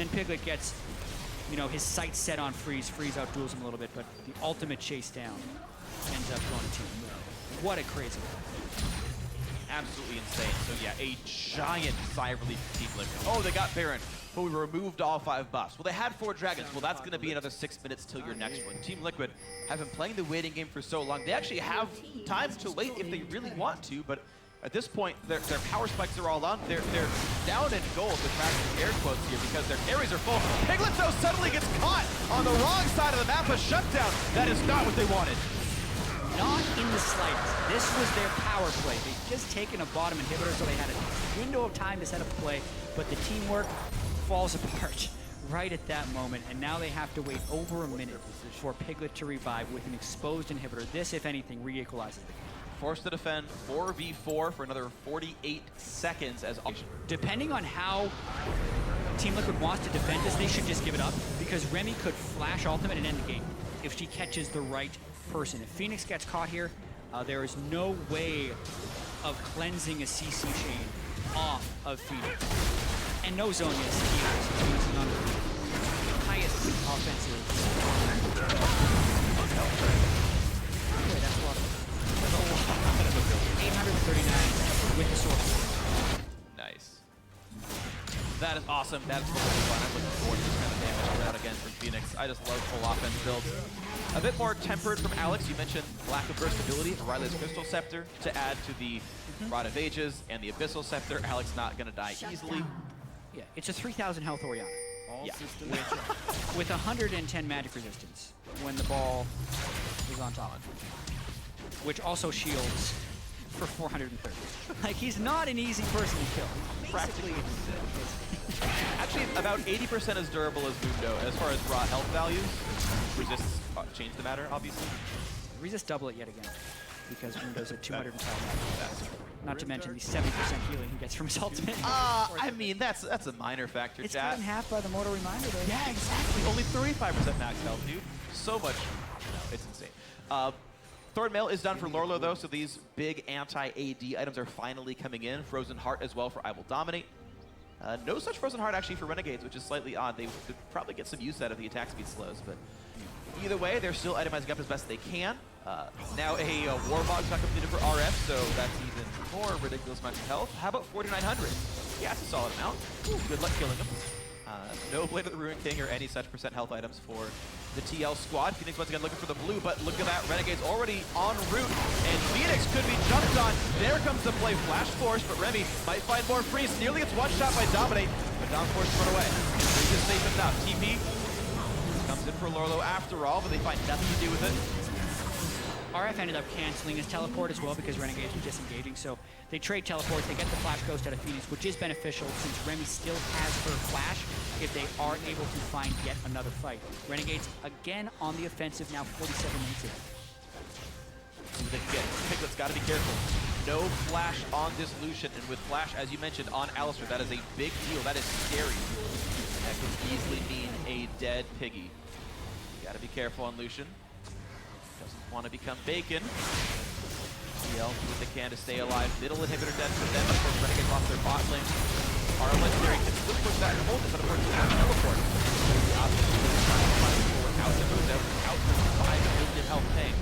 then Piglet gets, you know, his sights set on Freeze. Freeze outduels him a little bit, but the ultimate chase down ends up going to him. What a crazy one. Absolutely insane. So yeah, a giant sigh of relief for Team Liquid. Oh, they got Baron, but we removed all 5 buffs. Well, they had 4 dragons. Well, that's going to be another 6 minutes till your next one. Team Liquid have been playing the waiting game for so long. They actually have time to wait if they really want to, but at this point, their power spikes are all on. They're down in gold with practically air quotes here because their carries are full. Piglet, though, suddenly gets caught on the wrong side of the map. A shutdown. That is not what they wanted. Not in the slightest. This was their power play. They'd just taken a bottom inhibitor, so they had a window of time to set up a play, but the teamwork falls apart right at that moment, and now they have to wait over a minute for Piglet to revive with an exposed inhibitor. This, if anything, re-equalizes the game. Forced to defend 4v4 for another 48 seconds as depending on how Team Liquid wants to defend this, they should just give it up, because Remy could flash ultimate and end the game if she catches the right person. If Phoenix gets caught here, there is no way of cleansing a CC chain off of Phoenix. And no zone is here, so Phoenix is on the highest offensive. Okay, that's a lot. That's a lot. 839 with the sword. Nice. That is awesome. That is really fun. I'm looking forward to this kind of damage coming out again from Phoenix. I just love full offense builds. A bit more tempered from Alex. You mentioned lack of versatility. Riley's Crystal Scepter to add to the Rod of Ages and the Abyssal Scepter. Alex not going to die easily. Yeah, it's a 3,000 health Orianna. All Yeah, systems with 110 magic resistance when the ball is on top, which also shields for 430. Like, he's not an easy person to kill. Practically. Actually, about 80% as durable as Mundo as far as raw health values. Resists change the matter, obviously. Resist double it yet again, because Mundo's at 205 magic. Not to mention the 70% healing he gets from his ultimate. I mean, that's a minor factor, it's chat. cut in half by the Mortal Reminder, though. Yeah, exactly. Only 35% max health, dude. So much. No, it's insane. Thorn Mail is done for Lorlo, though, so these big anti-AD items are finally coming in. Frozen Heart as well for I Will Dominate. No such Frozen Heart actually for Renegades, which is slightly odd. They could probably get some use out of the attack speed slows, but either way, they're still itemizing up as best they can. Now a Warmog's not completed for RF, so that's even more ridiculous amount of health. How about 4,900? Yeah, that's a solid amount. Good luck killing him. No Blade of the Ruin King or any such % health items for the TL squad. Phoenix once again looking for the blue, but look at that. Renegade's already en route, and Phoenix could be jumped on. There comes the play. Flash Force, but Remy might find more freeze. Nearly gets one shot by Dominate, but Dom Force run away. Freeze is safe enough. TP comes in for Lorlo after all, but they find nothing to do with it. RF ended up canceling his teleport as well because Renegades were disengaging, so they trade teleports. They get the Flash Ghost out of Phoenix, which is beneficial since Remy still has her Flash if they are able to find yet another fight. Renegades again on the offensive, now 47 minutes in. Piglet's got to be careful. No Flash on this Lucian, and with Flash, as you mentioned, on Alistar, that is a big deal. That is scary. That could easily mean a dead Piggy. You got to be careful on Lucian. Doesn't want to become bacon. CL do what they can to stay alive. Middle inhibitor dead for them. Of course, Renegades lost their bot lane. Our legendary can still push back and hold it, but of course, they have teleport. The option is trying to find people without the move, out for 5 million health tank.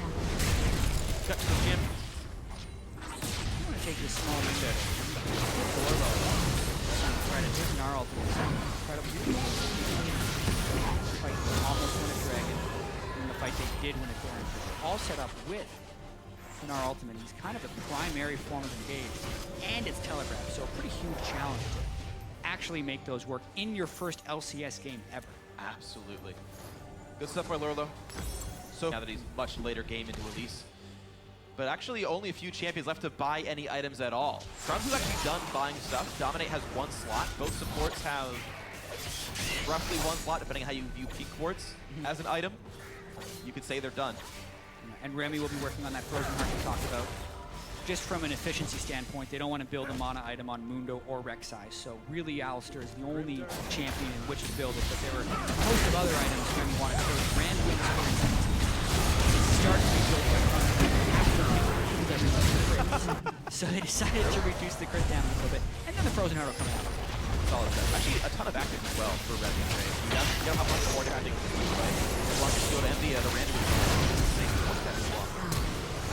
Cut to the champions. I'm going to take this small reset. Lorlo. Credit to Gnarl. Incredible. Fight almost win a dragon. In the fight they did win a Thorn. All set up with Gnar Ultimate. He's kind of a primary form of engage, and it's telegraphed, so a pretty huge challenge to actually make those work in your first LCS game ever. Absolutely. Good stuff by Lorlo. So now that he's much later game into release. But actually only a few champions left to buy any items at all. Crum's is actually done buying stuff. Dominate has 1 slot. Both supports have roughly 1 slot, depending on how you view Peak Quartz as an item. You could say they're done. And Remy will be working on that Frozen Heart we talked about. Just from an efficiency standpoint, they don't want to build a mana item on Mundo or Rek'Sai, so really Alistar is the only champion in which to build it, but there were a host of other items Remy wanted to build. Randomly start to be built after so they decided to reduce the crit down a little bit, and then the Frozen Heart will come out. Solid set. Actually, a ton of active as well for Remy and Trey. You got how much more traffic as long as you go to MD, the random is what's that block?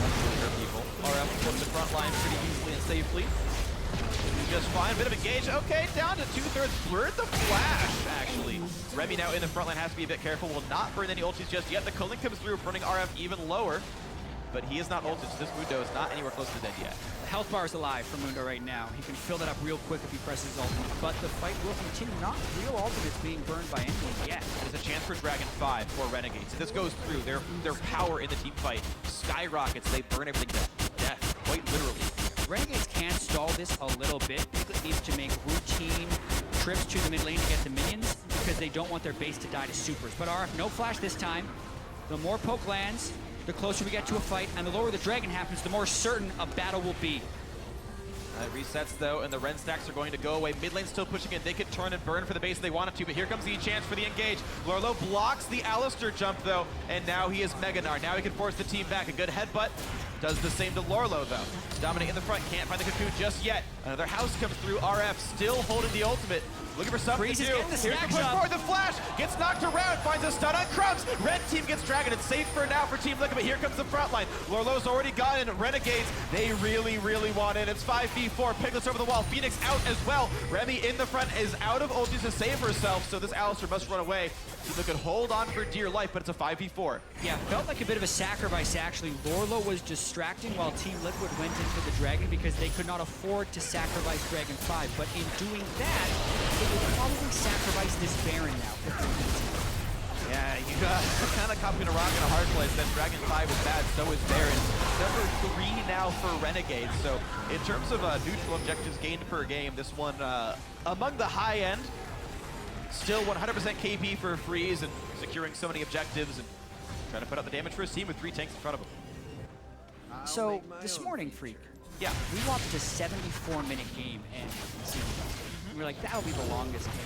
That's really hurt people. RF took the front line pretty easily and safely. Just fine, bit of engage. Okay, down to 2/3. Blurred the flash, actually. Remy now in the front line has to be a bit careful. Will not burn any ultis just yet. The Culling comes through, burning RF even lower. But he is not ulted, so this Mundo is not anywhere close to dead yet. The health bar is alive for Mundo right now. He can fill that up real quick if he presses his ultimate, but the fight will continue. Not real ultimates being burned by anyone yet. There's a chance for Dragon 5 for Renegades. If this goes through, their power in the team fight skyrockets. They burn everything to death, quite literally. Renegades can stall this a little bit. Piglet needs to make routine trips to the mid lane to get the minions because they don't want their base to die to supers. But RF, no flash this time. The more poke lands, the closer we get to a fight, and the lower the dragon happens, the more certain a battle will be. It resets though, and the Ren stacks are going to go away. Mid lane still pushing in. They could turn and burn for the base if they wanted to, but here comes the chance for the engage. Lorlo blocks the Alistar jump though, and now he is Meganar. Now he can force the team back. A good headbutt. Does the same to Lorlo though. Dominate in the front, can't find the cocoon just yet. Another house comes through. RF still holding the ultimate. Looking for something to do. Here's the push forward, the flash gets knocked around, finds a stun on Crumbs. Red team gets Dragon. It's safe for now for Team Liquid, but here comes the front line. Lorlo's already gone in. Renegades, they really want it. It's 5v4. Piglets over the wall. Phoenix out as well. Remy in the front is out of ultis to save herself, so this Alistar must run away. Team Liquid hold on for dear life, but it's a 5v4. Yeah, felt like a bit of a sacrifice actually. Lorlo was distracting while Team Liquid went in for the Dragon because they could not afford to sacrifice Dragon 5, but in doing that, it would probably sacrifice this Baron now. Yeah, you got kind of caught between a rock and a hard place. Then Dragon 5 is bad, so is Baron. Number 3 now for Renegades. So in terms of neutral objectives gained per game, this one among the high end. Still 100% KP for Freeze and securing so many objectives and trying to put out the damage for his team with 3 tanks in front of him. So this morning, Freak, yeah, we watched a 74-minute game and we were like, that'll be the longest game.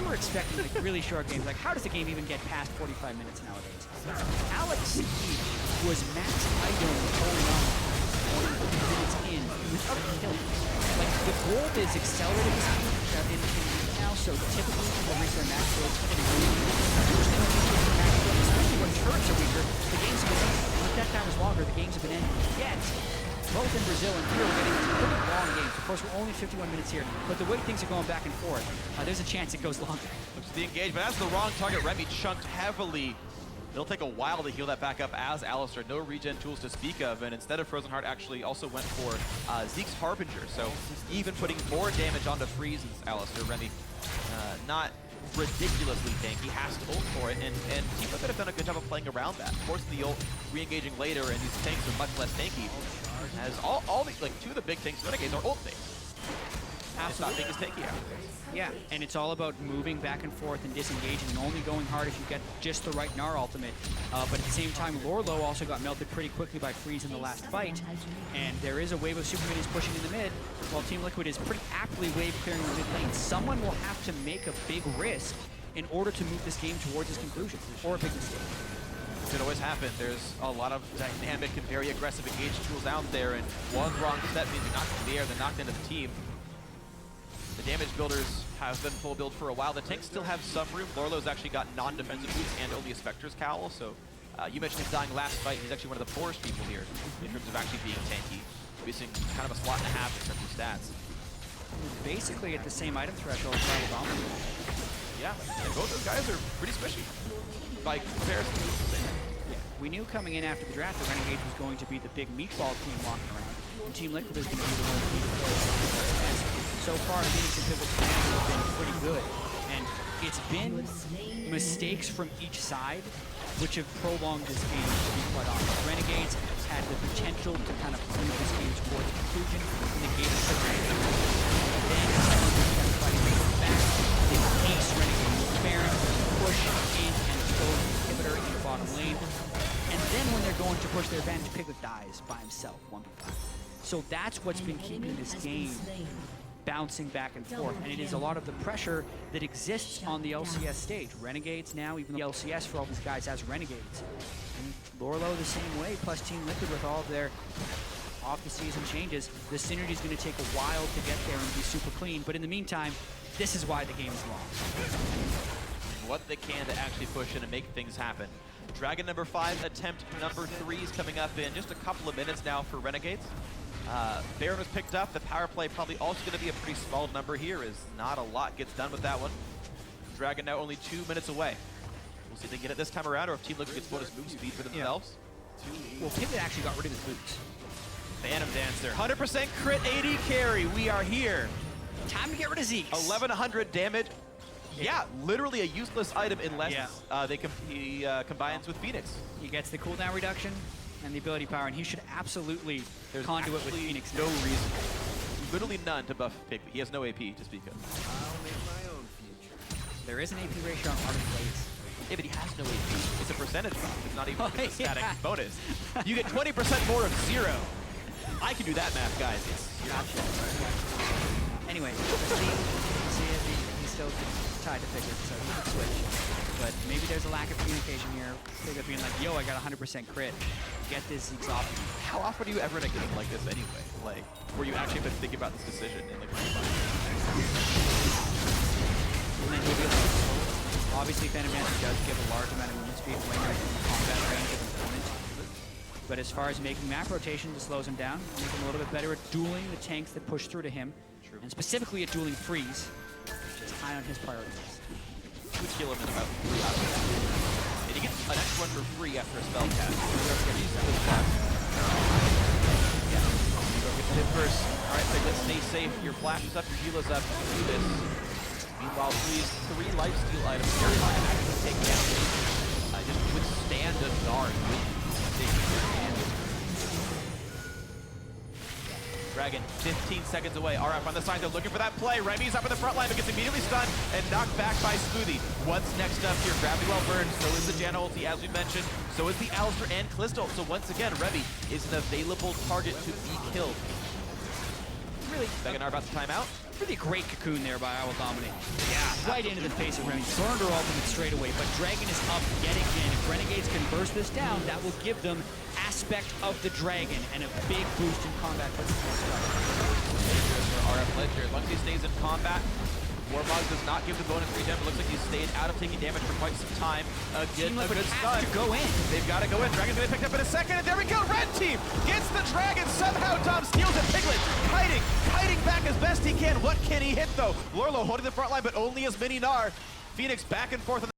We were expecting like really short games. Like, how does the game even get past 45 minutes nowadays? Alex was max item going on 40 minutes in without killing. Like, the gold is accelerating in now, so typically people reach their max build especially when turrets are weaker, the games have been ending. If that time is longer, the games have been ending. Yet, both in Brazil and here we're getting pretty long games. Of course, we're only 51 minutes here, but the way things are going back and forth, there's a chance it goes longer. Looks at the engagement. That's the wrong target. Remy chunked heavily. It'll take a while to heal that back up as Alistar. No regen tools to speak of, and instead of Frozen Heart actually also went for Zeke's Harbinger. So even putting more damage onto Freeze's Alistar, Remy not ridiculously tanky, has to ult for it, and Team Liquid have done a good job of playing around that. Forcing the ult, re-engaging later, and these tanks are much less tanky. As all the, like, 2 of the big tanks Renegades are ult based. It's not being as tanky out there. Yeah, and it's all about moving back and forth and disengaging and only going hard if you get just the right Gnar ultimate. But at the same time, Lorlo also got melted pretty quickly by Freeze in the last fight. And there is a wave of super minis pushing in the mid, while Team Liquid is pretty aptly wave clearing the mid lane. Someone will have to make a big risk in order to move this game towards its conclusion, or a big mistake. It could always happen. There's a lot of dynamic and very aggressive engage tools out there, and one wrong step means you're knocked into the air, then knocked into the team. The damage builders have been full build for a while. The tanks still have some room. Lorlo's actually got non-defensive boots and only a Spectre's Cowl, so you mentioned him dying last fight. He's actually one of the poorest people here in terms of actually being tanky. Missing kind of a slot and a half in terms of stats. Basically at the same item threshold as Rival Dominant. Yeah, and both those guys are pretty squishy by comparison. Yeah, we knew coming in after the draft that Renegades was going to be the big meatball team walking around. And Team Liquid is going to be the one meatball. So far, Phoenix and Pivot's plans have been pretty good. And it's been mistakes from each side which have prolonged this game, to be quite honest. Renegades had the potential to kind of move this game towards conclusion in the game of the then kept fighting back. They ace Renegade with Baron, push in and expose the inhibitor in the bottom lane. And then when they're going to push their advantage, Piglet dies by himself, 1v5. So that's what's been keeping this game bouncing back and forth, and it is a lot of the pressure that exists on the LCS stage. Renegades now, even the LCS for all these guys as Renegades. And Lorlo the same way, plus Team Liquid with all of their off-the-season changes, the synergy is going to take a while to get there and be super clean. But in the meantime, this is why the game is long. What they can to actually push in and make things happen. Dragon number 5, attempt number 3 is coming up in just a couple of minutes now for Renegades. Baron was picked up. The power play probably also going to be a pretty small number here, as not a lot gets done with that one. Dragon now only 2 minutes away. We'll see if they get it this time around, or if Team Liquid gets bonus move speed for themselves. Well, Pivot actually got rid of his boots. Phantom Dancer, 100% crit AD carry. We are here. Time to get rid of Zeke. 1100 damage. Yeah, literally a useless item unless he combines with Phoenix. He gets the cooldown reduction and the ability power, and he should absolutely conduit with Phoenix. No reason. Literally none to buff Pigby. He has no AP to speak of. I'll make my own future. There is an AP ratio on Art of Blades. Yeah, but he has no AP. It's a percentage buff. It's not even a static bonus. You get 20% more of 0. I can do that math, guys. Gotcha. Anyway, see if he's still tied to Piglet, so he can switch. But maybe there's a lack of communication here. Piglet being like, yo, I got 100% crit. Get this Zeke's off. How often are you ever in a game like this anyway? Like, where you actually have to think about this decision in the game? Obviously, Phantom Dancer does give a large amount of movement speed when you're in the combat range of an opponent. But as far as making map rotations, it slows him down, making him a little bit better at dueling the tanks that push through to him, and specifically at dueling Freeze, which is high on his priority list. You would kill him in about 3 hours. And he gets an extra one for free after a spell cast. Yeah. Go get the hit first. Alright, Piglet, stay safe. Your flash is up, your heal is up. Do this. Meanwhile, Freeze, 3 lifesteal items. Very hard to actually take down. Just withstand a Nard with Dragon, 15 seconds away. RF on the side, they're looking for that play. Remy's up in the front line, but gets immediately stunned and knocked back by Smoothie. What's next up here? Gravity Well burned, so is the Janna ulti, as we mentioned. So is the Alistair and Callisto. So once again, Remy is an available target to be killed. Really, Beganar about to time out. Really great cocoon there by I Will Dominate. Yeah, right into the face of Remy. Burned her ultimate straight away, but Dragon is up yet again. If Renegades can burst this down, that will give them aspect of the Dragon and a big boost in combat. RF Ledger, as long as he stays in combat, Warmog does not give the bonus regen, but looks like he's stayed out of taking damage for quite some time. Again, a good stun. To go in. They've got to go in. Dragon's going to be picked up in a second, and there we go. Red team gets the Dragon. Somehow Dom steals it. Piglet hiding back as best he can. What can he hit, though? Lorlo holding the front line, but only as mini Gnar. Phoenix back and forth.